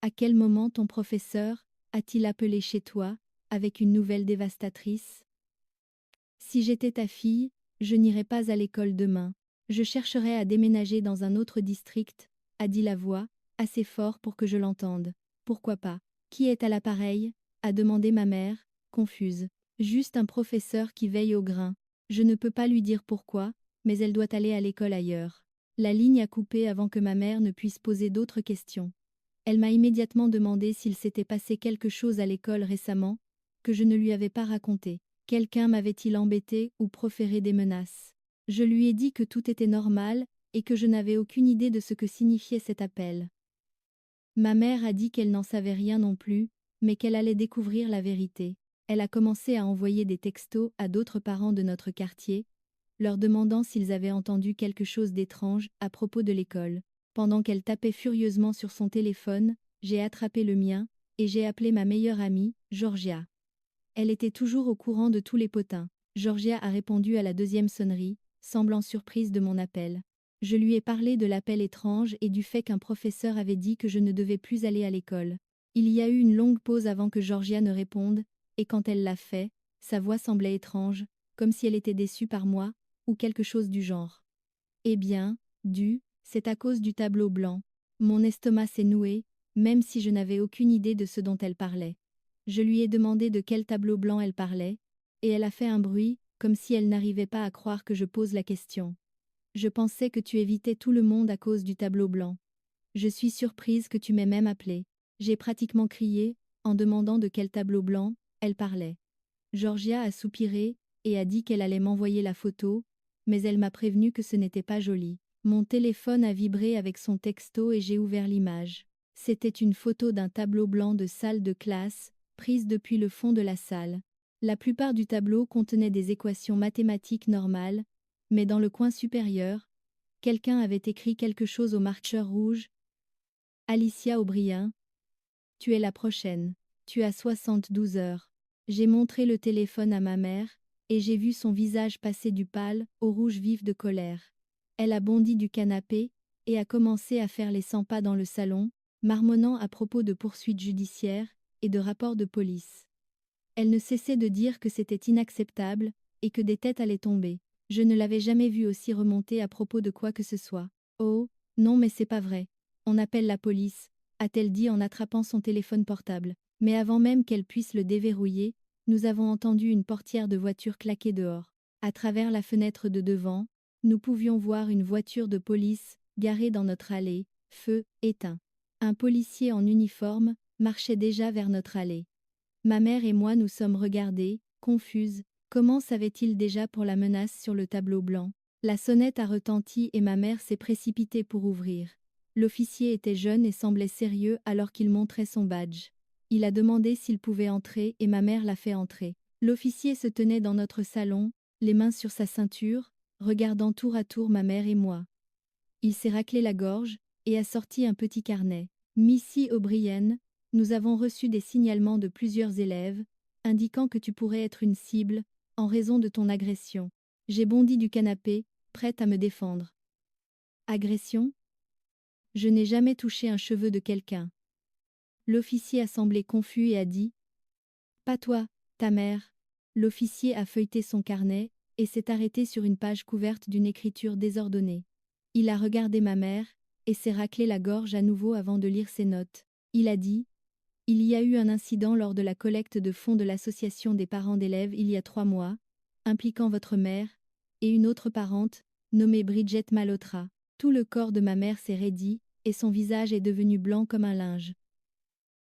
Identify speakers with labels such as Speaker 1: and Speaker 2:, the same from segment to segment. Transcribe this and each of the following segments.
Speaker 1: À quel moment ton professeur a-t-il appelé chez toi, avec une nouvelle dévastatrice? Si j'étais ta fille, je n'irais pas à l'école demain. Je chercherais à déménager dans un autre district, a dit la voix, assez fort pour que je l'entende. Pourquoi pas? Qui est à l'appareil? A demandé ma mère, confuse. Juste un professeur qui veille au grain. Je ne peux pas lui dire pourquoi, mais elle doit aller à l'école ailleurs. La ligne a coupé avant que ma mère ne puisse poser d'autres questions. Elle m'a immédiatement demandé s'il s'était passé quelque chose à l'école récemment, que je ne lui avais pas raconté. Quelqu'un m'avait-il embêté ou proféré des menaces? Je lui ai dit que tout était normal et que je n'avais aucune idée de ce que signifiait cet appel. Ma mère a dit qu'elle n'en savait rien non plus, mais qu'elle allait découvrir la vérité. Elle a commencé à envoyer des textos à d'autres parents de notre quartier, leur demandant s'ils avaient entendu quelque chose d'étrange à propos de l'école. Pendant qu'elle tapait furieusement sur son téléphone, j'ai attrapé le mien, et j'ai appelé ma meilleure amie, Georgia. Elle était toujours au courant de tous les potins. Georgia a répondu à la deuxième sonnerie, semblant surprise de mon appel. Je lui ai parlé de l'appel étrange et du fait qu'un professeur avait dit que je ne devais plus aller à l'école. Il y a eu une longue pause avant que Georgia ne réponde, et quand elle l'a fait, sa voix semblait étrange, comme si elle était déçue par moi, ou quelque chose du genre. Eh bien, c'est à cause du tableau blanc. Mon estomac s'est noué, même si je n'avais aucune idée de ce dont elle parlait. Je lui ai demandé de quel tableau blanc elle parlait, et elle a fait un bruit, comme si elle n'arrivait pas à croire que je pose la question. Je pensais que tu évitais tout le monde à cause du tableau blanc. Je suis surprise que tu m'aies même appelé. J'ai pratiquement crié, en demandant de quel tableau blanc elle parlait. Georgia a soupiré, et a dit qu'elle allait m'envoyer la photo, mais elle m'a prévenu que ce n'était pas joli. Mon téléphone a vibré avec son texto et j'ai ouvert l'image. C'était une photo d'un tableau blanc de salle de classe, prise depuis le fond de la salle. La plupart du tableau contenait des équations mathématiques normales, mais dans le coin supérieur, quelqu'un avait écrit quelque chose au marqueur rouge. Alicia O'Brien, tu es la prochaine. Tu as 72 heures. J'ai montré le téléphone à ma mère, et j'ai vu son visage passer du pâle au rouge vif de colère. Elle a bondi du canapé, et a commencé à faire les 100 pas dans le salon, marmonnant à propos de poursuites judiciaires et de rapports de police. Elle ne cessait de dire que c'était inacceptable, et que des têtes allaient tomber. Je ne l'avais jamais vue aussi remonter à propos de quoi que ce soit. Oh, non mais c'est pas vrai. On appelle la police, a-t-elle dit en attrapant son téléphone portable. Mais avant même qu'elle puisse le déverrouiller, nous avons entendu une portière de voiture claquer dehors. À travers la fenêtre de devant, nous pouvions voir une voiture de police, garée dans notre allée, feu éteint. Un policier en uniforme marchait déjà vers notre allée. Ma mère et moi nous sommes regardés, confuses. Comment savait-il déjà pour la menace sur le tableau blanc? La sonnette a retenti et ma mère s'est précipitée pour ouvrir. L'officier était jeune et semblait sérieux alors qu'il montrait son badge. Il a demandé s'il pouvait entrer et ma mère l'a fait entrer. L'officier se tenait dans notre salon, les mains sur sa ceinture, regardant tour à tour ma mère et moi. Il s'est raclé la gorge et a sorti un petit carnet. Missy O'Brien, nous avons reçu des signalements de plusieurs élèves, indiquant que tu pourrais être une cible, en raison de ton agression. J'ai bondi du canapé, prête à me défendre. Agression? Je n'ai jamais touché un cheveu de quelqu'un. L'officier a semblé confus et a dit « Pas toi, ta mère ». L'officier a feuilleté son carnet, et s'est arrêté sur une page couverte d'une écriture désordonnée. Il a regardé ma mère, et s'est raclé la gorge à nouveau avant de lire ses notes. Il a dit « Il y a eu un incident lors de la collecte de fonds de l'association des parents d'élèves il y a 3 mois, impliquant votre mère, et une autre parente, nommée Bridget Malhotra. Tout le corps de ma mère s'est raidi, et son visage est devenu blanc comme un linge. »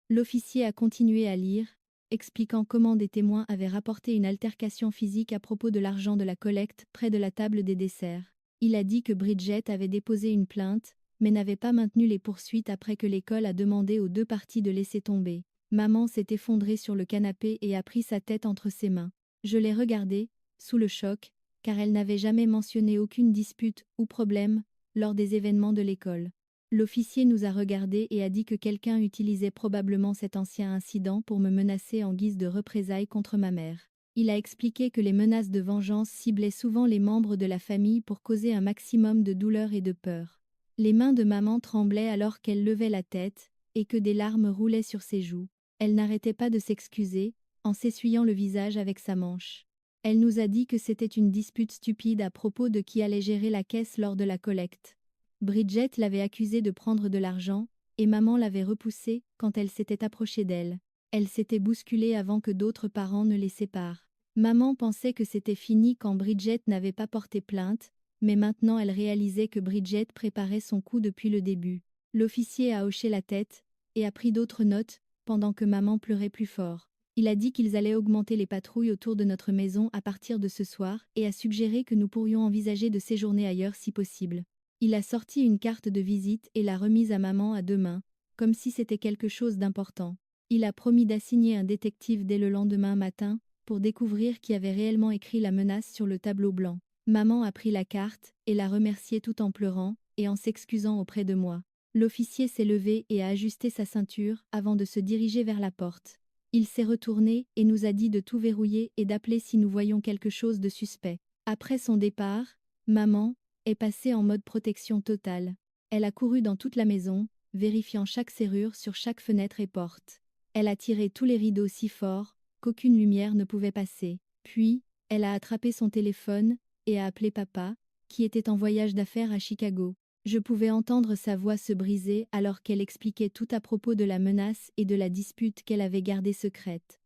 Speaker 1: L'officier a continué à lire, expliquant comment des témoins avaient rapporté une altercation physique à propos de l'argent de la collecte près de la table des desserts. Il a dit que Bridget avait déposé une plainte, mais n'avait pas maintenu les poursuites après que l'école a demandé aux 2 parties de laisser tomber. Maman s'est effondrée sur le canapé et a pris sa tête entre ses mains. Je l'ai regardée, sous le choc, car elle n'avait jamais mentionné aucune dispute ou problème lors des événements de l'école. L'officier nous a regardés et a dit que quelqu'un utilisait probablement cet ancien incident pour me menacer en guise de représailles contre ma mère. Il a expliqué que les menaces de vengeance ciblaient souvent les membres de la famille pour causer un maximum de douleur et de peur. Les mains de maman tremblaient alors qu'elle levait la tête, et que des larmes roulaient sur ses joues. Elle n'arrêtait pas de s'excuser, en s'essuyant le visage avec sa manche. Elle nous a dit que c'était une dispute stupide à propos de qui allait gérer la caisse lors de la collecte. Bridget l'avait accusée de prendre de l'argent, et maman l'avait repoussée quand elle s'était approchée d'elle. Elle s'était bousculée avant que d'autres parents ne les séparent. Maman pensait que c'était fini quand Bridget n'avait pas porté plainte, mais maintenant elle réalisait que Bridget préparait son coup depuis le début. L'officier a hoché la tête, et a pris d'autres notes, pendant que maman pleurait plus fort. Il a dit qu'ils allaient augmenter les patrouilles autour de notre maison à partir de ce soir et a suggéré que nous pourrions envisager de séjourner ailleurs si possible. Il a sorti une carte de visite et l'a remise à maman à deux mains, comme si c'était quelque chose d'important. Il a promis d'assigner un détective dès le lendemain matin, pour découvrir qui avait réellement écrit la menace sur le tableau blanc. Maman a pris la carte et l'a remercié tout en pleurant et en s'excusant auprès de moi. L'officier s'est levé et a ajusté sa ceinture avant de se diriger vers la porte. Il s'est retourné et nous a dit de tout verrouiller et d'appeler si nous voyions quelque chose de suspect. Après son départ, maman est passée en mode protection totale. Elle a couru dans toute la maison, vérifiant chaque serrure sur chaque fenêtre et porte. Elle a tiré tous les rideaux si fort qu'aucune lumière ne pouvait passer. Puis, elle a attrapé son téléphone et a appelé papa, qui était en voyage d'affaires à Chicago. Je pouvais entendre sa voix se briser alors qu'elle expliquait tout à propos de la menace et de la dispute qu'elle avait gardée secrète.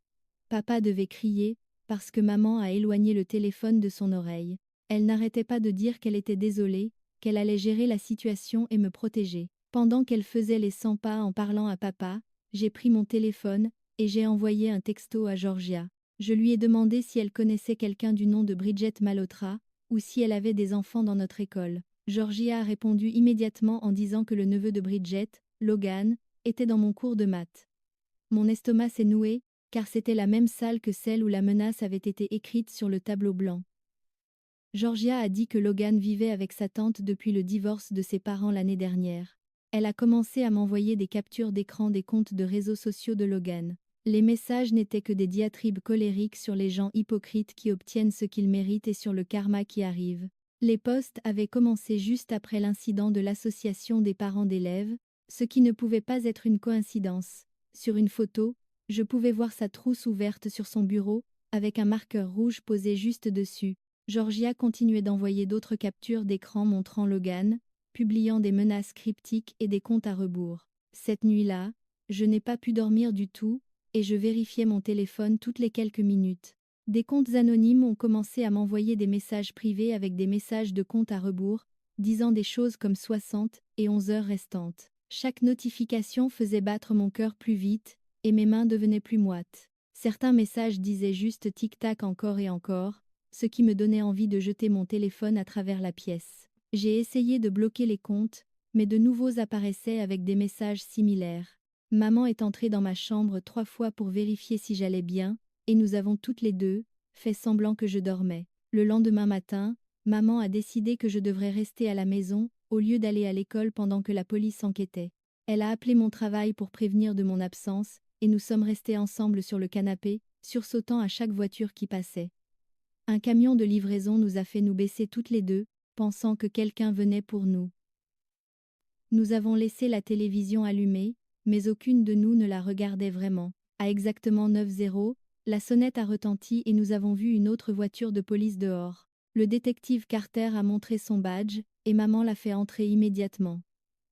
Speaker 1: Papa devait crier, parce que maman a éloigné le téléphone de son oreille. Elle n'arrêtait pas de dire qu'elle était désolée, qu'elle allait gérer la situation et me protéger. Pendant qu'elle faisait les 100 pas en parlant à papa, j'ai pris mon téléphone, et j'ai envoyé un texto à Georgia. Je lui ai demandé si elle connaissait quelqu'un du nom de Bridget Malhotra, ou si elle avait des enfants dans notre école. Georgia a répondu immédiatement en disant que le neveu de Bridget, Logan, était dans mon cours de maths. Mon estomac s'est noué, car c'était la même salle que celle où la menace avait été écrite sur le tableau blanc. Georgia a dit que Logan vivait avec sa tante depuis le divorce de ses parents l'année dernière. Elle a commencé à m'envoyer des captures d'écran des comptes de réseaux sociaux de Logan. Les messages n'étaient que des diatribes colériques sur les gens hypocrites qui obtiennent ce qu'ils méritent et sur le karma qui arrive. Les posts avaient commencé juste après l'incident de l'association des parents d'élèves, ce qui ne pouvait pas être une coïncidence. Sur une photo, je pouvais voir sa trousse ouverte sur son bureau, avec un marqueur rouge posé juste dessus. Georgia continuait d'envoyer d'autres captures d'écran montrant Logan, publiant des menaces cryptiques et des comptes à rebours. Cette nuit-là, je n'ai pas pu dormir du tout, et je vérifiais mon téléphone toutes les quelques minutes. Des comptes anonymes ont commencé à m'envoyer des messages privés avec des messages de compte à rebours, disant des choses comme 60 et 11 heures restantes. Chaque notification faisait battre mon cœur plus vite, et mes mains devenaient plus moites. Certains messages disaient juste tic-tac encore et encore, ce qui me donnait envie de jeter mon téléphone à travers la pièce. J'ai essayé de bloquer les comptes, mais de nouveaux apparaissaient avec des messages similaires. Maman est entrée dans ma chambre 3 fois pour vérifier si j'allais bien, et nous avons toutes les deux fait semblant que je dormais. Le lendemain matin, maman a décidé que je devrais rester à la maison, au lieu d'aller à l'école pendant que la police enquêtait. Elle a appelé mon travail pour prévenir de mon absence, et nous sommes restés ensemble sur le canapé, sursautant à chaque voiture qui passait. Un camion de livraison nous a fait nous baisser toutes les deux, pensant que quelqu'un venait pour nous. Nous avons laissé la télévision allumée, mais aucune de nous ne la regardait vraiment. À exactement 9h, la sonnette a retenti et nous avons vu une autre voiture de police dehors. Le détective Carter a montré son badge, et maman l'a fait entrer immédiatement.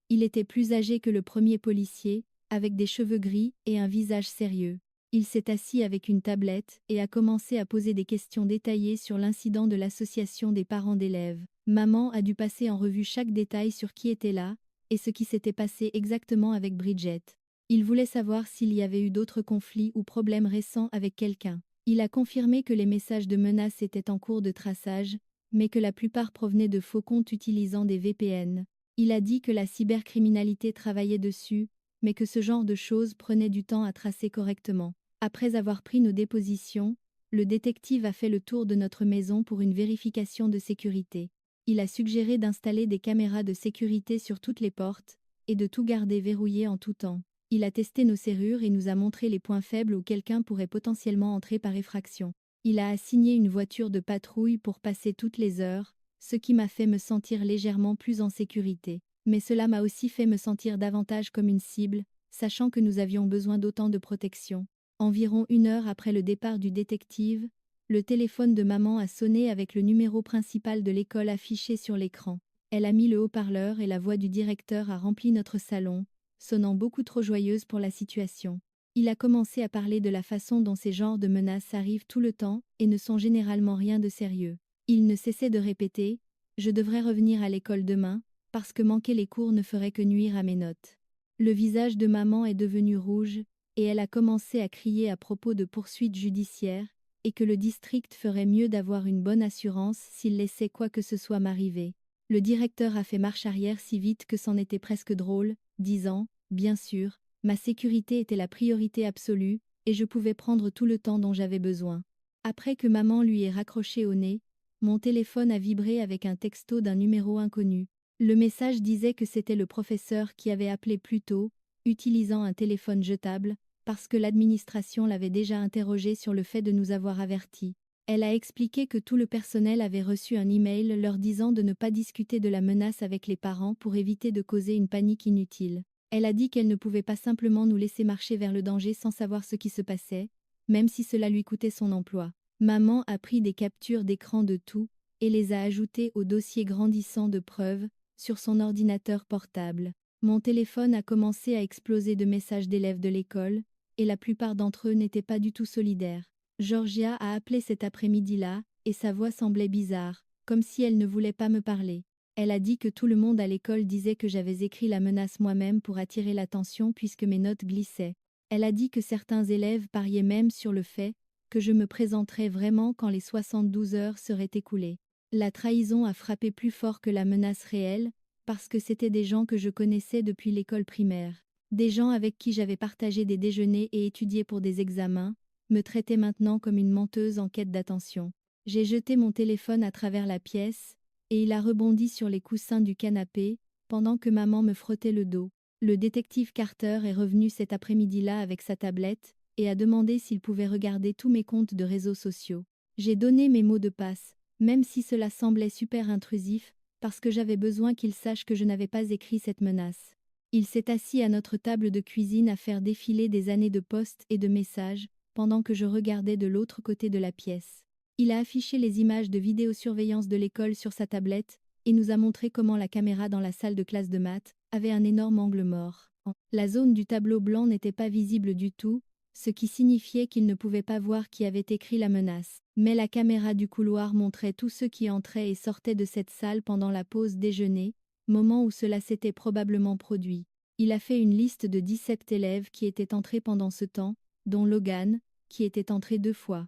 Speaker 1: Il était plus âgé que le premier policier, avec des cheveux gris et un visage sérieux. Il s'est assis avec une tablette et a commencé à poser des questions détaillées sur l'incident de l'association des parents d'élèves. Maman a dû passer en revue chaque détail sur qui était là, et ce qui s'était passé exactement avec Bridget. Il voulait savoir s'il y avait eu d'autres conflits ou problèmes récents avec quelqu'un. Il a confirmé que les messages de menaces étaient en cours de traçage, mais que la plupart provenaient de faux comptes utilisant des VPN. Il a dit que la cybercriminalité travaillait dessus, mais que ce genre de choses prenait du temps à tracer correctement. Après avoir pris nos dépositions, le détective a fait le tour de notre maison pour une vérification de sécurité. Il a suggéré d'installer des caméras de sécurité sur toutes les portes, et de tout garder verrouillé en tout temps. Il a testé nos serrures et nous a montré les points faibles où quelqu'un pourrait potentiellement entrer par effraction. Il a assigné une voiture de patrouille pour passer toutes les heures, ce qui m'a fait me sentir légèrement plus en sécurité. Mais cela m'a aussi fait me sentir davantage comme une cible, sachant que nous avions besoin d'autant de protection. Environ 1 heure après le départ du détective, le téléphone de maman a sonné avec le numéro principal de l'école affiché sur l'écran. Elle a mis le haut-parleur et la voix du directeur a rempli notre salon, sonnant beaucoup trop joyeuse pour la situation. Il a commencé à parler de la façon dont ces genres de menaces arrivent tout le temps et ne sont généralement rien de sérieux. Il ne cessait de répéter « Je devrais revenir à l'école demain, parce que manquer les cours ne ferait que nuire à mes notes. » Le visage de maman est devenu rouge, et elle a commencé à crier à propos de poursuites judiciaires, et que le district ferait mieux d'avoir une bonne assurance s'il laissait quoi que ce soit m'arriver. Le directeur a fait marche arrière si vite que c'en était presque drôle, disant « Bien sûr, ma sécurité était la priorité absolue, et je pouvais prendre tout le temps dont j'avais besoin. » Après que maman lui ait raccroché au nez, mon téléphone a vibré avec un texto d'un numéro inconnu. Le message disait que c'était le professeur qui avait appelé plus tôt, utilisant un téléphone jetable, parce que l'administration l'avait déjà interrogé sur le fait de nous avoir avertis. Elle a expliqué que tout le personnel avait reçu un email leur disant de ne pas discuter de la menace avec les parents pour éviter de causer une panique inutile. Elle a dit qu'elle ne pouvait pas simplement nous laisser marcher vers le danger sans savoir ce qui se passait, même si cela lui coûtait son emploi. Maman a pris des captures d'écran de tout, et les a ajoutées au dossier grandissant de preuves, sur son ordinateur portable. Mon téléphone a commencé à exploser de messages d'élèves de l'école, et la plupart d'entre eux n'étaient pas du tout solidaires. Georgia a appelé cet après-midi-là, et sa voix semblait bizarre, comme si elle ne voulait pas me parler. Elle a dit que tout le monde à l'école disait que j'avais écrit la menace moi-même pour attirer l'attention puisque mes notes glissaient. Elle a dit que certains élèves pariaient même sur le fait que je me présenterais vraiment quand les 72 heures seraient écoulées. La trahison a frappé plus fort que la menace réelle, parce que c'était des gens que je connaissais depuis l'école primaire. Des gens avec qui j'avais partagé des déjeuners et étudié pour des examens, me traitaient maintenant comme une menteuse en quête d'attention. J'ai jeté mon téléphone à travers la pièce, et il a rebondi sur les coussins du canapé, pendant que maman me frottait le dos. Le détective Carter est revenu cet après-midi-là avec sa tablette, et a demandé s'il pouvait regarder tous mes comptes de réseaux sociaux. J'ai donné mes mots de passe, même si cela semblait super intrusif, parce que j'avais besoin qu'il sache que je n'avais pas écrit cette menace. Il s'est assis à notre table de cuisine à faire défiler des années de posts et de messages, pendant que je regardais de l'autre côté de la pièce. Il a affiché les images de vidéosurveillance de l'école sur sa tablette, et nous a montré comment la caméra dans la salle de classe de maths avait un énorme angle mort. La zone du tableau blanc n'était pas visible du tout, ce qui signifiait qu'il ne pouvait pas voir qui avait écrit la menace. Mais la caméra du couloir montrait tous ceux qui entraient et sortaient de cette salle pendant la pause déjeuner, moment où cela s'était probablement produit. Il a fait une liste de 17 élèves qui étaient entrés pendant ce temps, dont Logan, qui était entré 2 fois.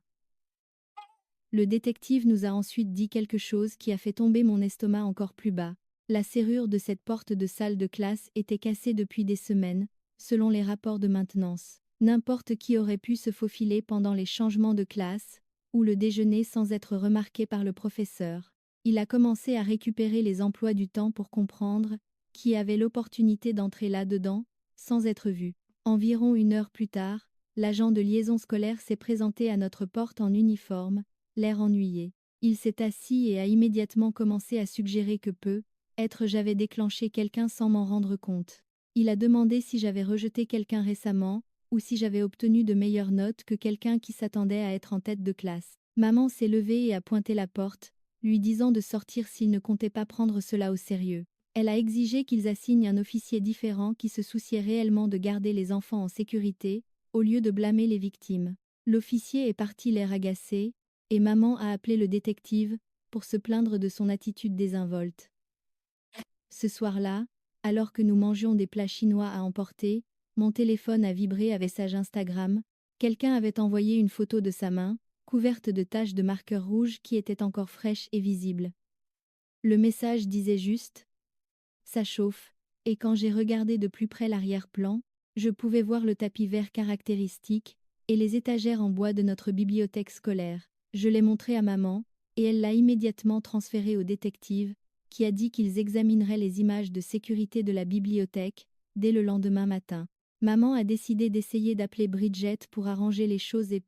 Speaker 1: Le détective nous a ensuite dit quelque chose qui a fait tomber mon estomac encore plus bas. La serrure de cette porte de salle de classe était cassée depuis des semaines, selon les rapports de maintenance. N'importe qui aurait pu se faufiler pendant les changements de classe, ou le déjeuner sans être remarqué par le professeur. Il a commencé à récupérer les emplois du temps pour comprendre qui avait l'opportunité d'entrer là-dedans, sans être vu. Environ 1 heure plus tard, l'agent de liaison scolaire s'est présenté à notre porte en uniforme, l'air ennuyé. Il s'est assis et a immédiatement commencé à suggérer que j'avais déclenché quelqu'un sans m'en rendre compte. Il a demandé si j'avais rejeté quelqu'un récemment, ou si j'avais obtenu de meilleures notes que quelqu'un qui s'attendait à être en tête de classe. Maman s'est levée et a pointé la porte, lui disant de sortir s'il ne comptait pas prendre cela au sérieux. Elle a exigé qu'ils assignent un officier différent qui se souciait réellement de garder les enfants en sécurité, au lieu de blâmer les victimes. L'officier est parti l'air agacé, et maman a appelé le détective, pour se plaindre de son attitude désinvolte. Ce soir-là, alors que nous mangions des plats chinois à emporter, mon téléphone a vibré avec message Instagram. Quelqu'un avait envoyé une photo de sa main, couverte de taches de marqueur rouge qui étaient encore fraîches et visibles. Le message disait juste « Ça chauffe », et quand j'ai regardé de plus près l'arrière-plan, je pouvais voir le tapis vert caractéristique et les étagères en bois de notre bibliothèque scolaire. Je l'ai montré à maman, et elle l'a immédiatement transféré au détective, qui a dit qu'ils examineraient les images de sécurité de la bibliothèque dès le lendemain matin. Maman a décidé d'essayer d'appeler Bridget pour arranger les choses et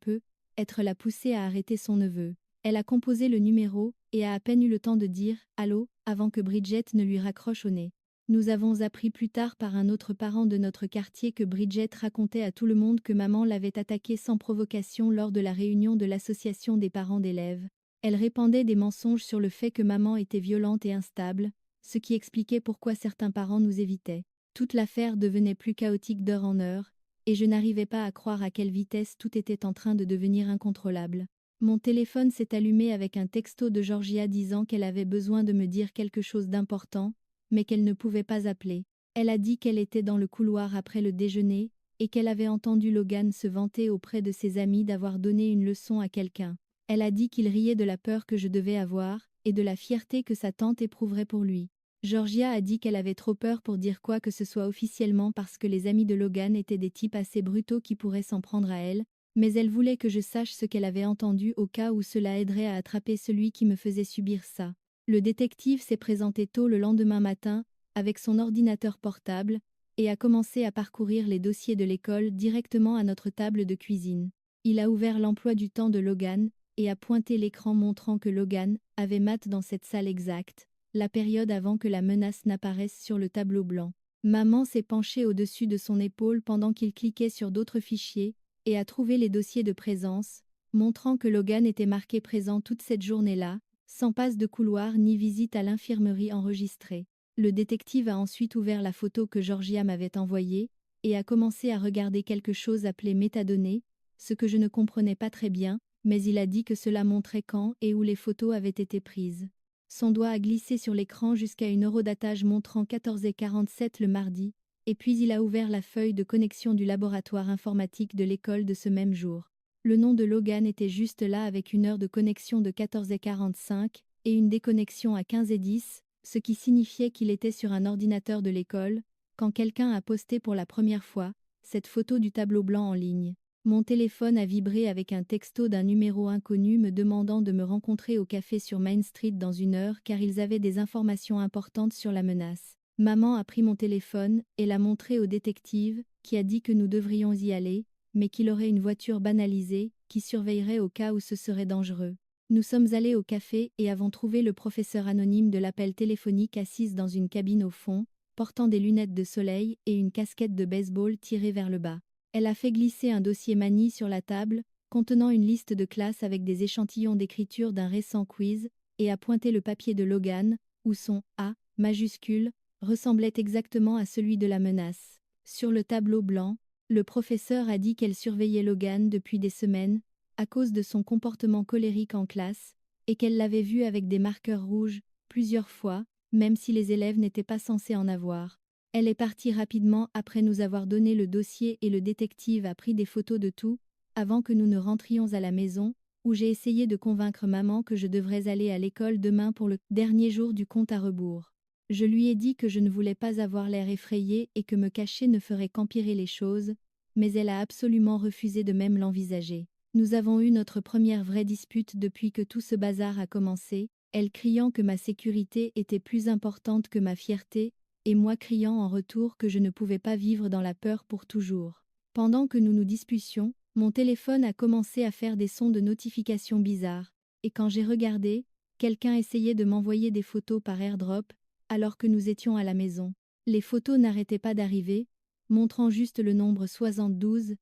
Speaker 1: être la poussée à arrêter son neveu. Elle a composé le numéro et a à peine eu le temps de dire « Allô » avant que Bridget ne lui raccroche au nez. Nous avons appris plus tard par un autre parent de notre quartier que Bridget racontait à tout le monde que maman l'avait attaquée sans provocation lors de la réunion de l'association des parents d'élèves. Elle répandait des mensonges sur le fait que maman était violente et instable, ce qui expliquait pourquoi certains parents nous évitaient. Toute l'affaire devenait plus chaotique d'heure en heure, et je n'arrivais pas à croire à quelle vitesse tout était en train de devenir incontrôlable. Mon téléphone s'est allumé avec un texto de Georgia disant qu'elle avait besoin de me dire quelque chose d'important, mais qu'elle ne pouvait pas appeler. Elle a dit qu'elle était dans le couloir après le déjeuner, et qu'elle avait entendu Logan se vanter auprès de ses amis d'avoir donné une leçon à quelqu'un. Elle a dit qu'il riait de la peur que je devais avoir, et de la fierté que sa tante éprouverait pour lui. Georgia a dit qu'elle avait trop peur pour dire quoi que ce soit officiellement parce que les amis de Logan étaient des types assez brutaux qui pourraient s'en prendre à elle, mais elle voulait que je sache ce qu'elle avait entendu au cas où cela aiderait à attraper celui qui me faisait subir ça. Le détective s'est présenté tôt le lendemain matin, avec son ordinateur portable, et a commencé à parcourir les dossiers de l'école directement à notre table de cuisine. Il a ouvert l'emploi du temps de Logan, et a pointé l'écran montrant que Logan avait maths dans cette salle exacte, la période avant que la menace n'apparaisse sur le tableau blanc. Maman s'est penchée au-dessus de son épaule pendant qu'il cliquait sur d'autres fichiers, et a trouvé les dossiers de présence, montrant que Logan était marqué présent toute cette journée-là, sans passe de couloir ni visite à l'infirmerie enregistrée. Le détective a ensuite ouvert la photo que Georgia m'avait envoyée, et a commencé à regarder quelque chose appelé métadonnées, ce que je ne comprenais pas très bien, mais il a dit que cela montrait quand et où les photos avaient été prises. Son doigt a glissé sur l'écran jusqu'à une horodatage montrant 14h47 le mardi, et puis il a ouvert la feuille de connexion du laboratoire informatique de l'école de ce même jour. Le nom de Logan était juste là avec une heure de connexion de 14h45 et une déconnexion à 15h10, ce qui signifiait qu'il était sur un ordinateur de l'école, quand quelqu'un a posté pour la première fois cette photo du tableau blanc en ligne. Mon téléphone a vibré avec un texto d'un numéro inconnu me demandant de me rencontrer au café sur Main Street dans une heure car ils avaient des informations importantes sur la menace. Maman a pris mon téléphone et l'a montré au détective, qui a dit que nous devrions y aller, mais qu'il aurait une voiture banalisée, qui surveillerait au cas où ce serait dangereux. Nous sommes allés au café et avons trouvé le professeur anonyme de l'appel téléphonique assise dans une cabine au fond, portant des lunettes de soleil et une casquette de baseball tirée vers le bas. Elle a fait glisser un dossier Mani sur la table, contenant une liste de classe avec des échantillons d'écriture d'un récent quiz, et a pointé le papier de Logan, où son A, majuscule, ressemblait exactement à celui de la menace. Sur le tableau blanc, le professeur a dit qu'elle surveillait Logan depuis des semaines, à cause de son comportement colérique en classe, et qu'elle l'avait vu avec des marqueurs rouges, plusieurs fois, même si les élèves n'étaient pas censés en avoir. Elle est partie rapidement après nous avoir donné le dossier et le détective a pris des photos de tout, avant que nous ne rentrions à la maison, où j'ai essayé de convaincre maman que je devrais aller à l'école demain pour le dernier jour du compte à rebours. Je lui ai dit que je ne voulais pas avoir l'air effrayée et que me cacher ne ferait qu'empirer les choses, mais elle a absolument refusé de même l'envisager. Nous avons eu notre première vraie dispute depuis que tout ce bazar a commencé, elle criant que ma sécurité était plus importante que ma fierté, et moi criant en retour que je ne pouvais pas vivre dans la peur pour toujours. Pendant que nous nous disputions, mon téléphone a commencé à faire des sons de notification bizarres, et quand j'ai regardé, quelqu'un essayait de m'envoyer des photos par airdrop, alors que nous étions à la maison. Les photos n'arrêtaient pas d'arriver, montrant juste le nombre 72,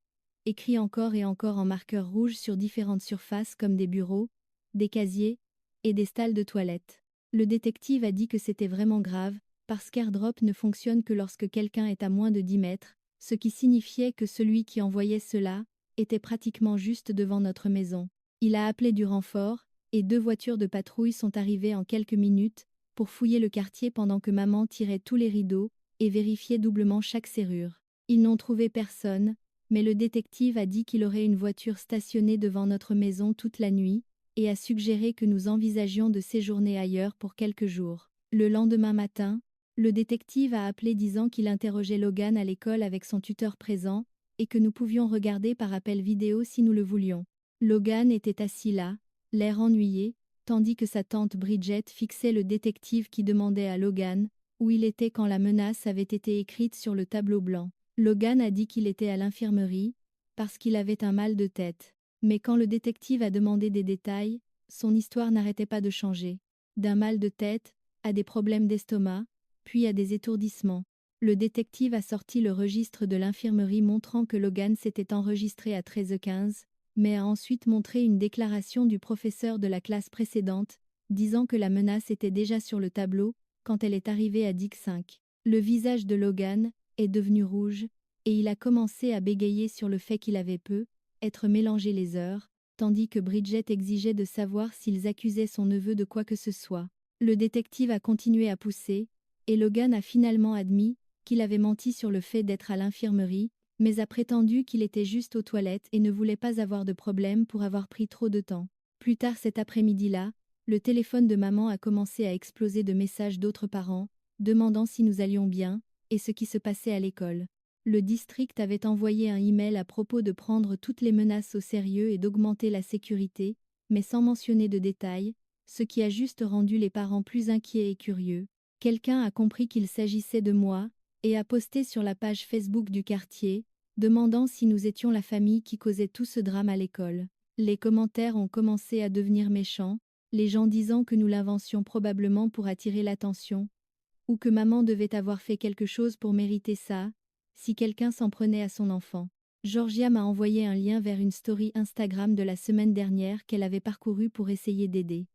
Speaker 1: écrit encore et encore en marqueur rouge sur différentes surfaces comme des bureaux, des casiers et des stalles de toilettes. Le détective a dit que c'était vraiment grave, parce qu'AirDrop ne fonctionne que lorsque quelqu'un est à moins de 10 mètres, ce qui signifiait que celui qui envoyait cela était pratiquement juste devant notre maison. Il a appelé du renfort, et 2 voitures de patrouille sont arrivées en quelques minutes, pour fouiller le quartier pendant que maman tirait tous les rideaux, et vérifiait doublement chaque serrure. Ils n'ont trouvé personne, mais le détective a dit qu'il aurait une voiture stationnée devant notre maison toute la nuit, et a suggéré que nous envisagions de séjourner ailleurs pour quelques jours. Le lendemain matin, le détective a appelé disant qu'il interrogeait Logan à l'école avec son tuteur présent, et que nous pouvions regarder par appel vidéo si nous le voulions. Logan était assis là, l'air ennuyé, tandis que sa tante Bridget fixait le détective qui demandait à Logan où il était quand la menace avait été écrite sur le tableau blanc. Logan a dit qu'il était à l'infirmerie, parce qu'il avait un mal de tête. Mais quand le détective a demandé des détails, son histoire n'arrêtait pas de changer. D'un mal de tête, à des problèmes d'estomac, puis à des étourdissements. Le détective a sorti le registre de l'infirmerie montrant que Logan s'était enregistré à 13h15, mais a ensuite montré une déclaration du professeur de la classe précédente, disant que la menace était déjà sur le tableau quand elle est arrivée à 10h05. Le visage de Logan est devenu rouge, et il a commencé à bégayer sur le fait qu'il avait être mélangé les heures, tandis que Bridget exigeait de savoir s'ils accusaient son neveu de quoi que ce soit. Le détective a continué à pousser, et Logan a finalement admis qu'il avait menti sur le fait d'être à l'infirmerie, mais a prétendu qu'il était juste aux toilettes et ne voulait pas avoir de problème pour avoir pris trop de temps. Plus tard cet après-midi-là, le téléphone de maman a commencé à exploser de messages d'autres parents, demandant si nous allions bien, et ce qui se passait à l'école. Le district avait envoyé un email à propos de prendre toutes les menaces au sérieux et d'augmenter la sécurité, mais sans mentionner de détails, ce qui a juste rendu les parents plus inquiets et curieux. Quelqu'un a compris qu'il s'agissait de moi, et a posté sur la page Facebook du quartier, demandant si nous étions la famille qui causait tout ce drame à l'école. Les commentaires ont commencé à devenir méchants, les gens disant que nous l'inventions probablement pour attirer l'attention, ou que maman devait avoir fait quelque chose pour mériter ça, si quelqu'un s'en prenait à son enfant. Georgia m'a envoyé un lien vers une story Instagram de la semaine dernière qu'elle avait parcourue pour essayer d'aider.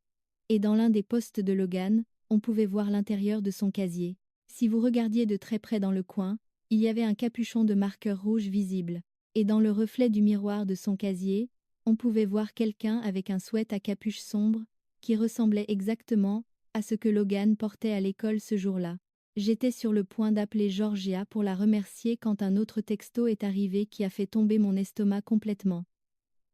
Speaker 1: Et dans l'un des posts de Logan, on pouvait voir l'intérieur de son casier. Si vous regardiez de très près dans le coin, il y avait un capuchon de marqueur rouge visible. Et dans le reflet du miroir de son casier, on pouvait voir quelqu'un avec un sweat à capuche sombre, qui ressemblait exactement à ce que Logan portait à l'école ce jour-là. J'étais sur le point d'appeler Georgia pour la remercier quand un autre texto est arrivé qui a fait tomber mon estomac complètement.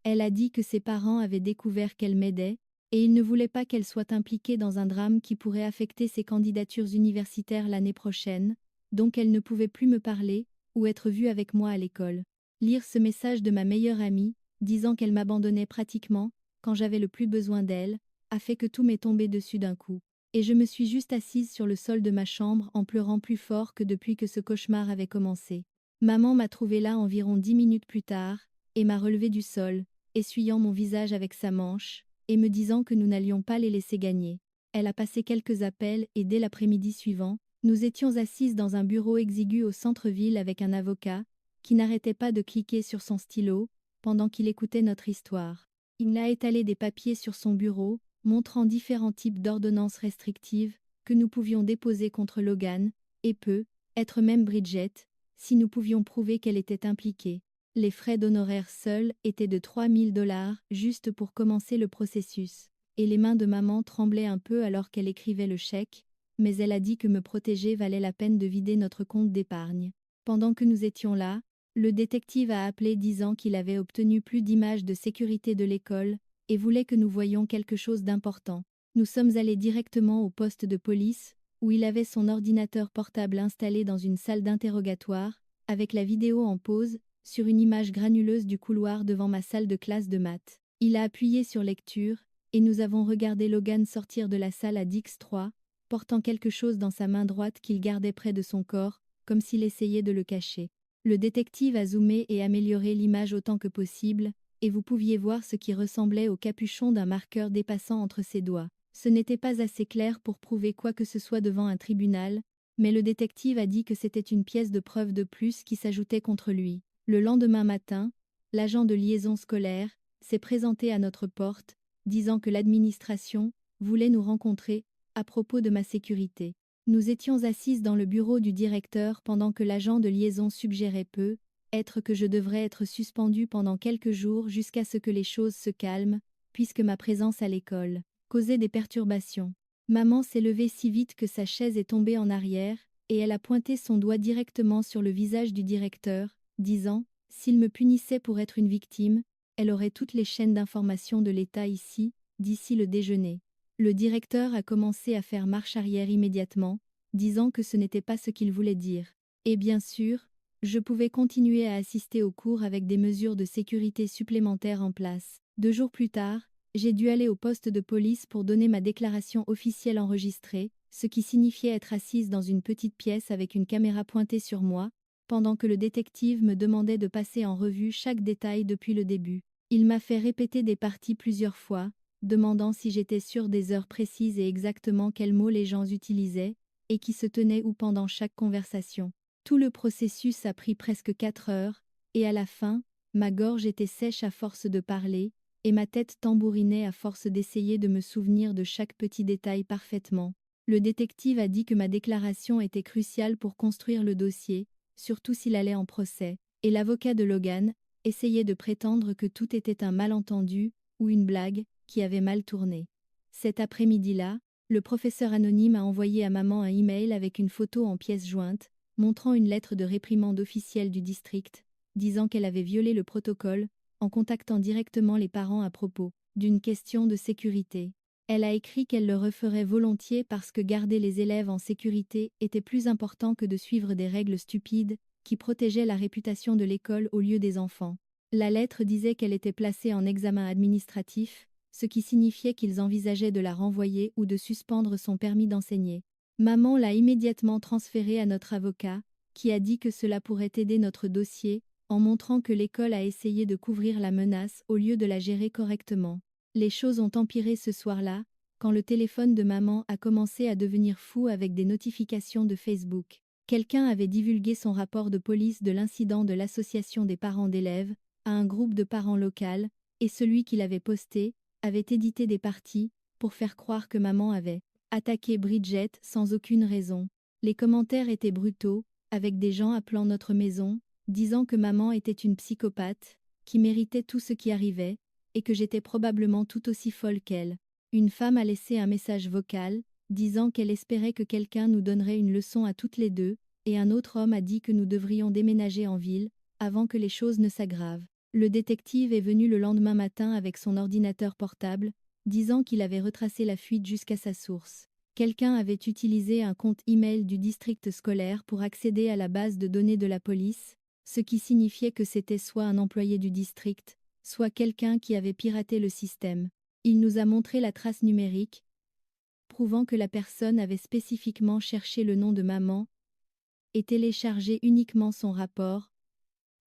Speaker 1: Elle a dit que ses parents avaient découvert qu'elle m'aidait, et ils ne voulaient pas qu'elle soit impliquée dans un drame qui pourrait affecter ses candidatures universitaires l'année prochaine, donc elle ne pouvait plus me parler, ou être vue avec moi à l'école. Lire ce message de ma meilleure amie, disant qu'elle m'abandonnait pratiquement, quand j'avais le plus besoin d'elle, a fait que tout m'est tombé dessus d'un coup. Et je me suis juste assise sur le sol de ma chambre en pleurant plus fort que depuis que ce cauchemar avait commencé. Maman m'a trouvée là environ 10 minutes plus tard, et m'a relevée du sol, essuyant mon visage avec sa manche, et me disant que nous n'allions pas les laisser gagner. Elle a passé quelques appels et dès l'après-midi suivant, nous étions assises dans un bureau exigu au centre-ville avec un avocat, qui n'arrêtait pas de cliquer sur son stylo, pendant qu'il écoutait notre histoire. Il a étalé des papiers sur son bureau, montrant différents types d'ordonnances restrictives que nous pouvions déposer contre Logan, et être même Bridget, si nous pouvions prouver qu'elle était impliquée. Les frais d'honoraires seuls étaient de 3000 $, juste pour commencer le processus. Et les mains de maman tremblaient un peu alors qu'elle écrivait le chèque, mais elle a dit que me protéger valait la peine de vider notre compte d'épargne. Pendant que nous étions là, le détective a appelé disant qu'il avait obtenu plus d'images de sécurité de l'école, et voulait que nous voyions quelque chose d'important. Nous sommes allés directement au poste de police, où il avait son ordinateur portable installé dans une salle d'interrogatoire, avec la vidéo en pause, sur une image granuleuse du couloir devant ma salle de classe de maths. Il a appuyé sur lecture, et nous avons regardé Logan sortir de la salle à Dix-3, portant quelque chose dans sa main droite qu'il gardait près de son corps, comme s'il essayait de le cacher. Le détective a zoomé et amélioré l'image autant que possible, et vous pouviez voir ce qui ressemblait au capuchon d'un marqueur dépassant entre ses doigts. Ce n'était pas assez clair pour prouver quoi que ce soit devant un tribunal, mais le détective a dit que c'était une pièce de preuve de plus qui s'ajoutait contre lui. Le lendemain matin, l'agent de liaison scolaire s'est présenté à notre porte, disant que l'administration voulait nous rencontrer à propos de ma sécurité. Nous étions assises dans le bureau du directeur pendant que l'agent de liaison suggérait être que je devrais être suspendue pendant quelques jours jusqu'à ce que les choses se calment, puisque ma présence à l'école causait des perturbations. Maman s'est levée si vite que sa chaise est tombée en arrière, et elle a pointé son doigt directement sur le visage du directeur, disant « S'il me punissait pour être une victime, elle aurait toutes les chaînes d'information de l'État ici, d'ici le déjeuner. » Le directeur a commencé à faire marche arrière immédiatement, disant que ce n'était pas ce qu'il voulait dire. Et bien sûr, je pouvais continuer à assister aux cours avec des mesures de sécurité supplémentaires en place. 2 jours plus tard, j'ai dû aller au poste de police pour donner ma déclaration officielle enregistrée, ce qui signifiait être assise dans une petite pièce avec une caméra pointée sur moi, pendant que le détective me demandait de passer en revue chaque détail depuis le début. Il m'a fait répéter des parties plusieurs fois, demandant si j'étais sûre des heures précises et exactement quels mots les gens utilisaient, et qui se tenait où pendant chaque conversation. Tout le processus a pris presque 4 heures, et à la fin, ma gorge était sèche à force de parler, et ma tête tambourinait à force d'essayer de me souvenir de chaque petit détail parfaitement. Le détective a dit que ma déclaration était cruciale pour construire le dossier, surtout s'il allait en procès, et l'avocat de Logan essayait de prétendre que tout était un malentendu ou une blague qui avait mal tourné. Cet après-midi-là, le professeur anonyme a envoyé à maman un email avec une photo en pièce jointe, montrant une lettre de réprimande officielle du district, disant qu'elle avait violé le protocole en contactant directement les parents à propos d'une question de sécurité. Elle a écrit qu'elle le referait volontiers parce que garder les élèves en sécurité était plus important que de suivre des règles stupides qui protégeaient la réputation de l'école au lieu des enfants. La lettre disait qu'elle était placée en examen administratif, ce qui signifiait qu'ils envisageaient de la renvoyer ou de suspendre son permis d'enseigner. Maman l'a immédiatement transférée à notre avocat, qui a dit que cela pourrait aider notre dossier, en montrant que l'école a essayé de couvrir la menace au lieu de la gérer correctement. Les choses ont empiré ce soir-là, quand le téléphone de maman a commencé à devenir fou avec des notifications de Facebook. Quelqu'un avait divulgué son rapport de police de l'incident de l'association des parents d'élèves à un groupe de parents local, et celui qui l'avait posté avait édité des parties pour faire croire que maman avait attaqué Bridget sans aucune raison. Les commentaires étaient brutaux, avec des gens appelant notre maison, disant que maman était une psychopathe, qui méritait tout ce qui arrivait, et que j'étais probablement tout aussi folle qu'elle. Une femme a laissé un message vocal, disant qu'elle espérait que quelqu'un nous donnerait une leçon à toutes les deux, et un autre homme a dit que nous devrions déménager en ville, avant que les choses ne s'aggravent. Le détective est venu le lendemain matin avec son ordinateur portable, disant qu'il avait retracé la fuite jusqu'à sa source. Quelqu'un avait utilisé un compte e-mail du district scolaire pour accéder à la base de données de la police, ce qui signifiait que c'était soit un employé du district, soit quelqu'un qui avait piraté le système. Il nous a montré la trace numérique, prouvant que la personne avait spécifiquement cherché le nom de maman et téléchargé uniquement son rapport,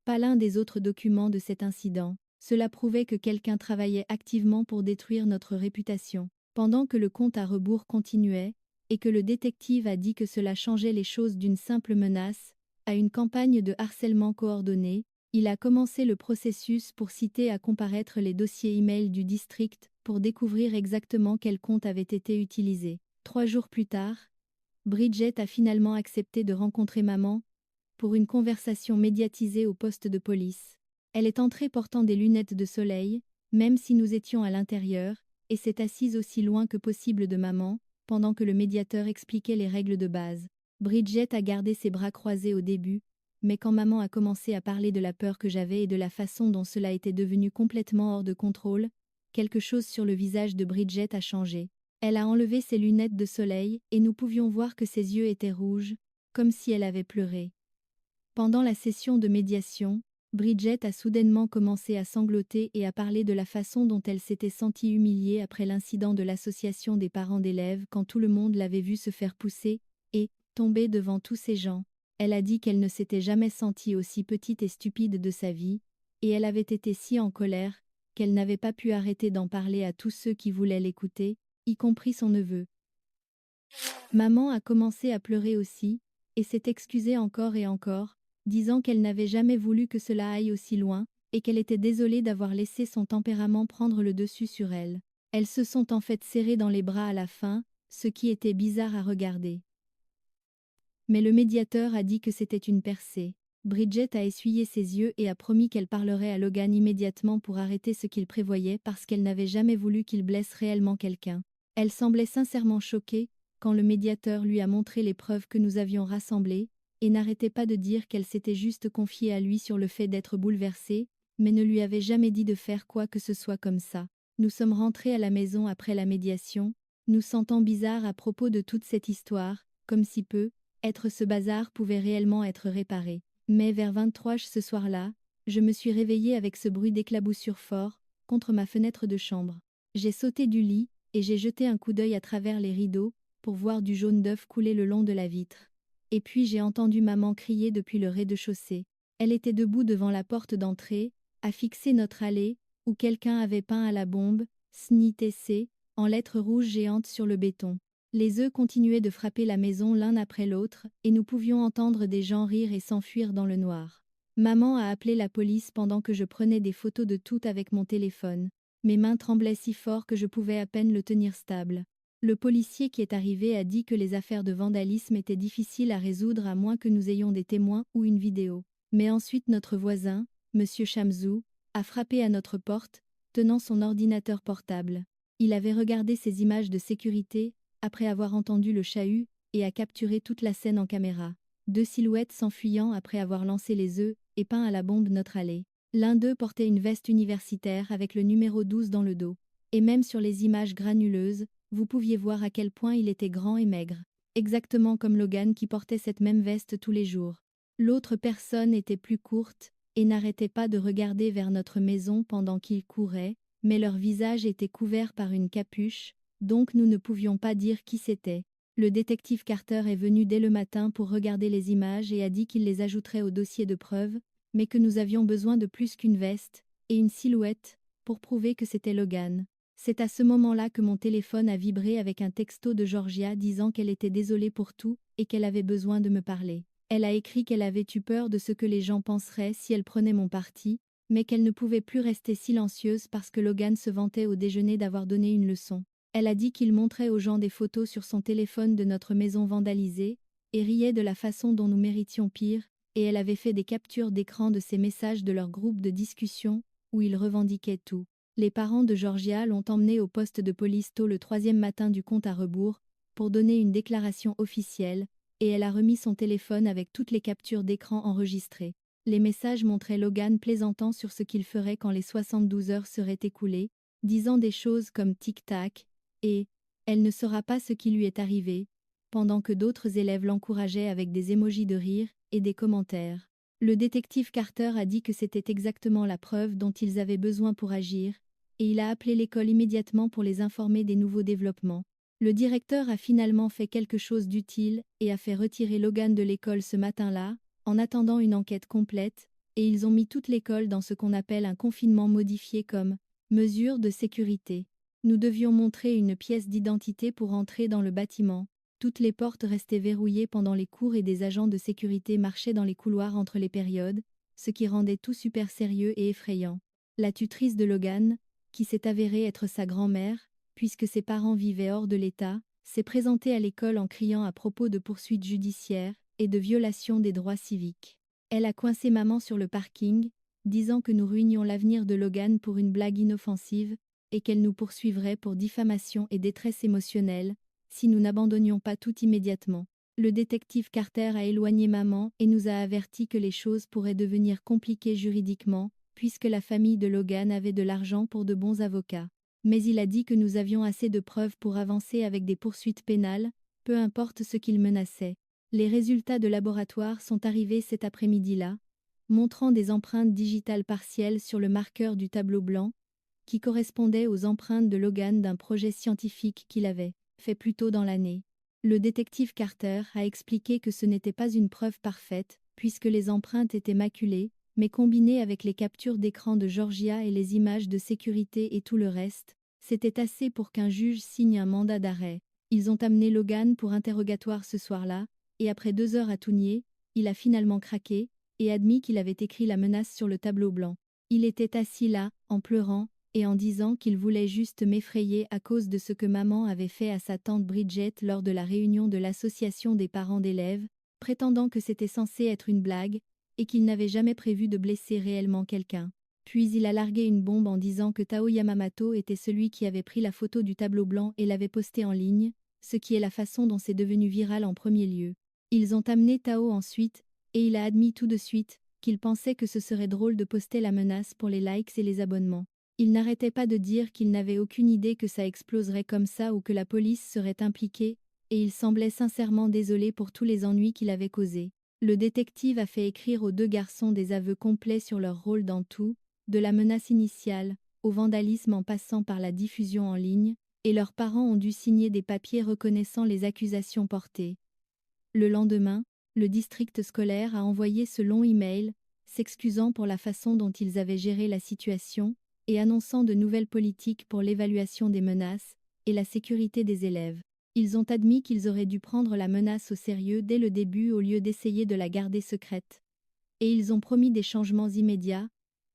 Speaker 1: pas l'un des autres documents de cet incident. Cela prouvait que quelqu'un travaillait activement pour détruire notre réputation. Pendant que le compte à rebours continuait, et que le détective a dit que cela changeait les choses d'une simple menace à une campagne de harcèlement coordonné, il a commencé le processus pour citer à comparaître les dossiers e-mail du district pour découvrir exactement quel compte avait été utilisé. 3 jours plus tard, Bridget a finalement accepté de rencontrer maman pour une conversation médiatisée au poste de police. Elle est entrée portant des lunettes de soleil, même si nous étions à l'intérieur, et s'est assise aussi loin que possible de maman, pendant que le médiateur expliquait les règles de base. Bridget a gardé ses bras croisés au début, mais quand maman a commencé à parler de la peur que j'avais et de la façon dont cela était devenu complètement hors de contrôle, quelque chose sur le visage de Bridget a changé. Elle a enlevé ses lunettes de soleil et nous pouvions voir que ses yeux étaient rouges, comme si elle avait pleuré. Pendant la session de médiation, Bridget a soudainement commencé à sangloter et à parler de la façon dont elle s'était sentie humiliée après l'incident de l'association des parents d'élèves quand tout le monde l'avait vue se faire pousser et tomber devant tous ces gens. Elle a dit qu'elle ne s'était jamais sentie aussi petite et stupide de sa vie, et elle avait été si en colère qu'elle n'avait pas pu arrêter d'en parler à tous ceux qui voulaient l'écouter, y compris son neveu. Maman a commencé à pleurer aussi, et s'est excusée encore et encore, disant qu'elle n'avait jamais voulu que cela aille aussi loin, et qu'elle était désolée d'avoir laissé son tempérament prendre le dessus sur elle. Elles se sont en fait serrées dans les bras à la fin, ce qui était bizarre à regarder. Mais le médiateur a dit que c'était une percée. Bridget a essuyé ses yeux et a promis qu'elle parlerait à Logan immédiatement pour arrêter ce qu'il prévoyait parce qu'elle n'avait jamais voulu qu'il blesse réellement quelqu'un. Elle semblait sincèrement choquée quand le médiateur lui a montré les preuves que nous avions rassemblées, et n'arrêtait pas de dire qu'elle s'était juste confiée à lui sur le fait d'être bouleversée, mais ne lui avait jamais dit de faire quoi que ce soit comme ça. Nous sommes rentrés à la maison après la médiation, nous sentant bizarres à propos de toute cette histoire, comme si ce bazar pouvait réellement être réparé. Mais vers 23h ce soir-là, je me suis réveillée avec ce bruit d'éclaboussure fort, contre ma fenêtre de chambre. J'ai sauté du lit, et j'ai jeté un coup d'œil à travers les rideaux, pour voir du jaune d'œuf couler le long de la vitre. Et puis j'ai entendu maman crier depuis le rez-de-chaussée. Elle était debout devant la porte d'entrée, à fixer notre allée, où quelqu'un avait peint à la bombe, SNITC, en lettres rouges géantes sur le béton. Les œufs continuaient de frapper la maison l'un après l'autre, et nous pouvions entendre des gens rire et s'enfuir dans le noir. Maman a appelé la police pendant que je prenais des photos de tout avec mon téléphone. Mes mains tremblaient si fort que je pouvais à peine le tenir stable. Le policier qui est arrivé a dit que les affaires de vandalisme étaient difficiles à résoudre à moins que nous ayons des témoins ou une vidéo. Mais ensuite notre voisin, Monsieur Chamzou, a frappé à notre porte, tenant son ordinateur portable. Il avait regardé ces images de sécurité, après avoir entendu le chahut, et a capturé toute la scène en caméra. 2 silhouettes s'enfuyant après avoir lancé les œufs et peint à la bombe notre allée. L'un d'eux portait une veste universitaire avec le numéro 12 dans le dos. Et même sur les images granuleuses, vous pouviez voir à quel point il était grand et maigre. Exactement comme Logan qui portait cette même veste tous les jours. L'autre personne était plus courte, et n'arrêtait pas de regarder vers notre maison pendant qu'il courait, mais leur visage était couvert par une capuche, donc nous ne pouvions pas dire qui c'était. Le détective Carter est venu dès le matin pour regarder les images et a dit qu'il les ajouterait au dossier de preuves, mais que nous avions besoin de plus qu'une veste et une silhouette pour prouver que c'était Logan. C'est à ce moment-là que mon téléphone a vibré avec un texto de Georgia disant qu'elle était désolée pour tout et qu'elle avait besoin de me parler. Elle a écrit qu'elle avait eu peur de ce que les gens penseraient si elle prenait mon parti, mais qu'elle ne pouvait plus rester silencieuse parce que Logan se vantait au déjeuner d'avoir donné une leçon. Elle a dit qu'il montrait aux gens des photos sur son téléphone de notre maison vandalisée, et riait de la façon dont nous méritions pire, et elle avait fait des captures d'écran de ces messages de leur groupe de discussion, où ils revendiquaient tout. Les parents de Georgia l'ont emmenée au poste de police tôt le 3e matin du compte à rebours, pour donner une déclaration officielle, et elle a remis son téléphone avec toutes les captures d'écran enregistrées. Les messages montraient Logan plaisantant sur ce qu'il ferait quand les 72 heures seraient écoulées, disant des choses comme tic-tac, et « elle ne saura pas ce qui lui est arrivé », pendant que d'autres élèves l'encourageaient avec des émojis de rire et des commentaires. Le détective Carter a dit que c'était exactement la preuve dont ils avaient besoin pour agir, et il a appelé l'école immédiatement pour les informer des nouveaux développements. Le directeur a finalement fait quelque chose d'utile et a fait retirer Logan de l'école ce matin-là, en attendant une enquête complète, et ils ont mis toute l'école dans ce qu'on appelle un confinement modifié comme « mesure de sécurité ». Nous devions montrer une pièce d'identité pour entrer dans le bâtiment. Toutes les portes restaient verrouillées pendant les cours et des agents de sécurité marchaient dans les couloirs entre les périodes, ce qui rendait tout super sérieux et effrayant. La tutrice de Logan, qui s'est avérée être sa grand-mère, puisque ses parents vivaient hors de l'État, s'est présentée à l'école en criant à propos de poursuites judiciaires et de violations des droits civiques. Elle a coincé maman sur le parking, disant que nous ruinions l'avenir de Logan pour une blague inoffensive, et qu'elle nous poursuivrait pour diffamation et détresse émotionnelle, si nous n'abandonnions pas tout immédiatement. Le détective Carter a éloigné maman et nous a averti que les choses pourraient devenir compliquées juridiquement, puisque la famille de Logan avait de l'argent pour de bons avocats. Mais il a dit que nous avions assez de preuves pour avancer avec des poursuites pénales, peu importe ce qu'il menaçait. Les résultats de laboratoire sont arrivés cet après-midi-là, montrant des empreintes digitales partielles sur le marqueur du tableau blanc, qui correspondaient aux empreintes de Logan d'un projet scientifique qu'il avait fait plus tôt dans l'année. Le détective Carter a expliqué que ce n'était pas une preuve parfaite, puisque les empreintes étaient maculées, mais combinées avec les captures d'écran de Georgia et les images de sécurité et tout le reste, c'était assez pour qu'un juge signe un mandat d'arrêt. Ils ont amené Logan pour interrogatoire ce soir-là, et après 2 heures à tout nier, il a finalement craqué, et admis qu'il avait écrit la menace sur le tableau blanc. Il était assis là, en pleurant, et en disant qu'il voulait juste m'effrayer à cause de ce que maman avait fait à sa tante Bridget lors de la réunion de l'association des parents d'élèves, prétendant que c'était censé être une blague, et qu'il n'avait jamais prévu de blesser réellement quelqu'un. Puis il a largué une bombe en disant que Tao Yamamoto était celui qui avait pris la photo du tableau blanc et l'avait postée en ligne, ce qui est la façon dont c'est devenu viral en premier lieu. Ils ont amené Tao ensuite, et il a admis tout de suite qu'il pensait que ce serait drôle de poster la menace pour les likes et les abonnements. Il n'arrêtait pas de dire qu'il n'avait aucune idée que ça exploserait comme ça ou que la police serait impliquée, et il semblait sincèrement désolé pour tous les ennuis qu'il avait causés. Le détective a fait écrire aux 2 garçons des aveux complets sur leur rôle dans tout, de la menace initiale, au vandalisme en passant par la diffusion en ligne, et leurs parents ont dû signer des papiers reconnaissant les accusations portées. Le lendemain, le district scolaire a envoyé ce long email, s'excusant pour la façon dont ils avaient géré la situation, et annonçant de nouvelles politiques pour l'évaluation des menaces et la sécurité des élèves. Ils ont admis qu'ils auraient dû prendre la menace au sérieux dès le début au lieu d'essayer de la garder secrète. Et ils ont promis des changements immédiats,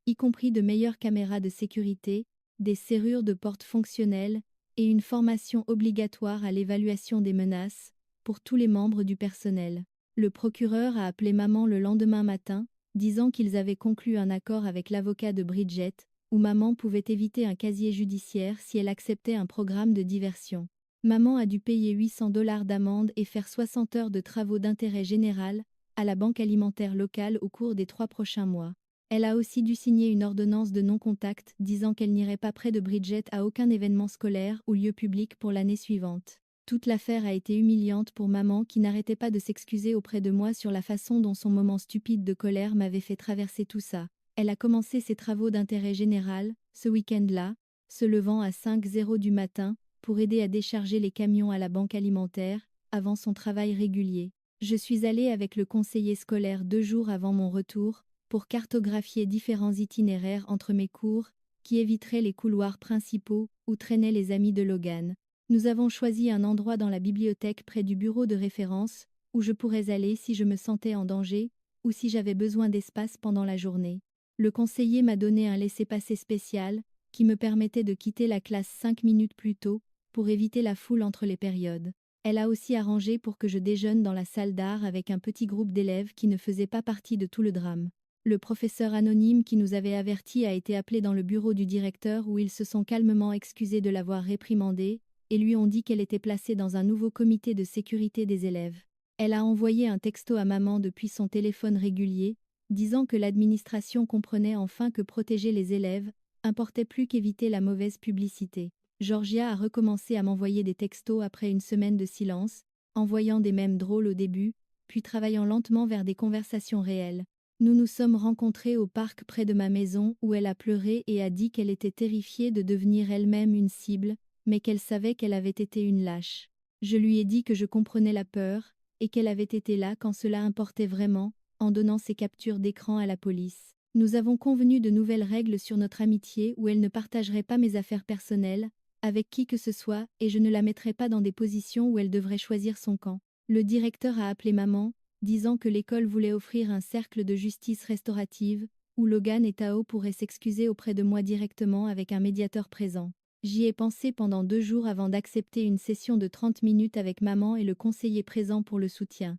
Speaker 1: y compris de meilleures caméras de sécurité, des serrures de porte fonctionnelles et une formation obligatoire à l'évaluation des menaces pour tous les membres du personnel. Le procureur a appelé maman le lendemain matin, disant qu'ils avaient conclu un accord avec l'avocat de Bridget, où maman pouvait éviter un casier judiciaire si elle acceptait un programme de diversion. Maman a dû payer 800 $ d'amende et faire 60 heures de travaux d'intérêt général à la banque alimentaire locale au cours des 3 prochains mois. Elle a aussi dû signer une ordonnance de non-contact disant qu'elle n'irait pas près de Bridget à aucun événement scolaire ou lieu public pour l'année suivante. Toute l'affaire a été humiliante pour maman qui n'arrêtait pas de s'excuser auprès de moi sur la façon dont son moment stupide de colère m'avait fait traverser tout ça. Elle a commencé ses travaux d'intérêt général, ce week-end-là, se levant à 5h du matin, pour aider à décharger les camions à la banque alimentaire, avant son travail régulier. Je suis allée avec le conseiller scolaire 2 jours avant mon retour, pour cartographier différents itinéraires entre mes cours, qui éviteraient les couloirs principaux où traînaient les amis de Logan. Nous avons choisi un endroit dans la bibliothèque près du bureau de référence, où je pourrais aller si je me sentais en danger, ou si j'avais besoin d'espace pendant la journée. Le conseiller m'a donné un laissez-passer spécial, qui me permettait de quitter la classe 5 minutes plus tôt, pour éviter la foule entre les périodes. Elle a aussi arrangé pour que je déjeune dans la salle d'art avec un petit groupe d'élèves qui ne faisait pas partie de tout le drame. Le professeur anonyme qui nous avait avertis a été appelé dans le bureau du directeur où ils se sont calmement excusés de l'avoir réprimandée, et lui ont dit qu'elle était placée dans un nouveau comité de sécurité des élèves. Elle a envoyé un texto à maman depuis son téléphone régulier, disant que l'administration comprenait enfin que protéger les élèves importait plus qu'éviter la mauvaise publicité. Georgia a recommencé à m'envoyer des textos après une semaine de silence, envoyant des mèmes drôles au début, puis travaillant lentement vers des conversations réelles. Nous nous sommes rencontrés au parc près de ma maison où elle a pleuré et a dit qu'elle était terrifiée de devenir elle-même une cible, mais qu'elle savait qu'elle avait été une lâche. Je lui ai dit que je comprenais la peur, et qu'elle avait été là quand cela importait vraiment, en donnant ses captures d'écran à la police. Nous avons convenu de nouvelles règles sur notre amitié où elle ne partagerait pas mes affaires personnelles, avec qui que ce soit, et je ne la mettrai pas dans des positions où elle devrait choisir son camp. Le directeur a appelé maman, disant que l'école voulait offrir un cercle de justice restaurative, où Logan et Tao pourraient s'excuser auprès de moi directement avec un médiateur présent. J'y ai pensé pendant 2 jours avant d'accepter une session de 30 minutes avec maman et le conseiller présent pour le soutien.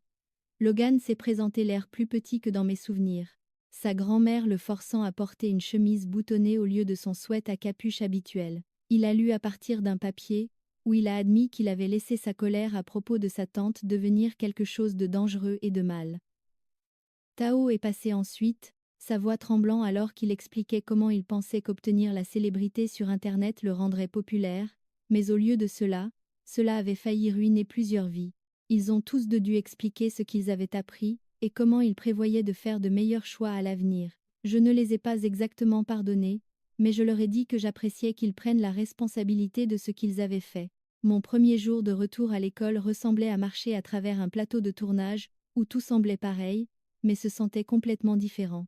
Speaker 1: Logan s'est présenté l'air plus petit que dans mes souvenirs. Sa grand-mère le forçant à porter une chemise boutonnée au lieu de son sweat à capuche habituel. Il a lu à partir d'un papier, où il a admis qu'il avait laissé sa colère à propos de sa tante devenir quelque chose de dangereux et de mal. Tao est passé ensuite, sa voix tremblant alors qu'il expliquait comment il pensait qu'obtenir la célébrité sur Internet le rendrait populaire, mais au lieu de cela, cela avait failli ruiner plusieurs vies. Ils ont tous dû expliquer ce qu'ils avaient appris, et comment ils prévoyaient de faire de meilleurs choix à l'avenir. Je ne les ai pas exactement pardonnés, mais je leur ai dit que j'appréciais qu'ils prennent la responsabilité de ce qu'ils avaient fait. Mon premier jour de retour à l'école ressemblait à marcher à travers un plateau de tournage, où tout semblait pareil, mais se sentait complètement différent.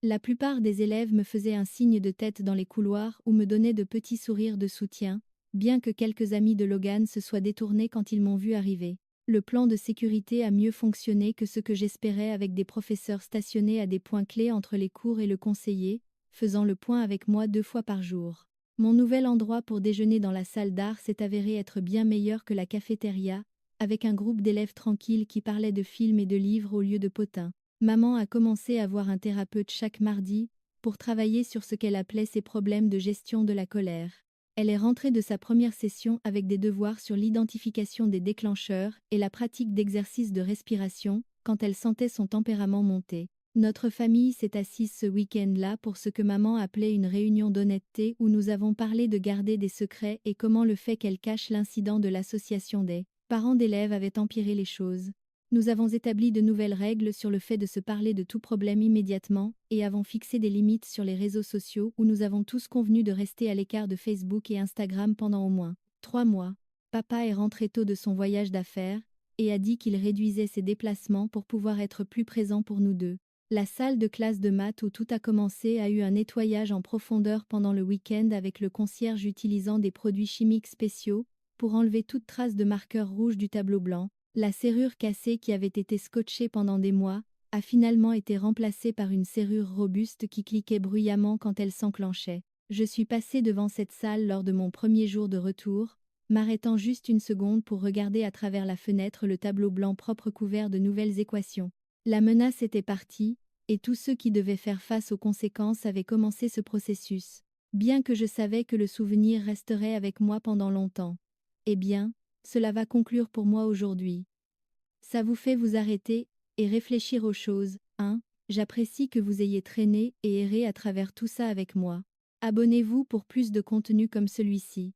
Speaker 1: La plupart des élèves me faisaient un signe de tête dans les couloirs ou me donnaient de petits sourires de soutien, bien que quelques amis de Logan se soient détournés quand ils m'ont vu arriver. Le plan de sécurité a mieux fonctionné que ce que j'espérais avec des professeurs stationnés à des points clés entre les cours et le conseiller, faisant le point avec moi 2 fois par jour. Mon nouvel endroit pour déjeuner dans la salle d'art s'est avéré être bien meilleur que la cafétéria, avec un groupe d'élèves tranquilles qui parlaient de films et de livres au lieu de potins. Maman a commencé à voir un thérapeute chaque mardi, pour travailler sur ce qu'elle appelait ses problèmes de gestion de la colère. Elle est rentrée de sa première session avec des devoirs sur l'identification des déclencheurs et la pratique d'exercices de respiration, quand elle sentait son tempérament monter. Notre famille s'est assise ce week-end-là pour ce que maman appelait une réunion d'honnêteté où nous avons parlé de garder des secrets et comment le fait qu'elle cache l'incident de l'association des parents d'élèves avait empiré les choses. Nous avons établi de nouvelles règles sur le fait de se parler de tout problème immédiatement et avons fixé des limites sur les réseaux sociaux où nous avons tous convenu de rester à l'écart de Facebook et Instagram pendant au moins 3 mois. Papa est rentré tôt de son voyage d'affaires et a dit qu'il réduisait ses déplacements pour pouvoir être plus présent pour nous deux. La salle de classe de maths où tout a commencé a eu un nettoyage en profondeur pendant le week-end avec le concierge utilisant des produits chimiques spéciaux pour enlever toute trace de marqueur rouge du tableau blanc. La serrure cassée qui avait été scotchée pendant des mois a finalement été remplacée par une serrure robuste qui cliquait bruyamment quand elle s'enclenchait. Je suis passé devant cette salle lors de mon premier jour de retour, m'arrêtant juste une seconde pour regarder à travers la fenêtre le tableau blanc propre couvert de nouvelles équations. La menace était partie, et tous ceux qui devaient faire face aux conséquences avaient commencé ce processus. Bien que je savais que le souvenir resterait avec moi pendant longtemps. Eh bien, cela va conclure pour moi aujourd'hui. Ça vous fait vous arrêter et réfléchir aux choses, hein? J'apprécie que vous ayez traîné et erré à travers tout ça avec moi. Abonnez-vous pour plus de contenu comme celui-ci.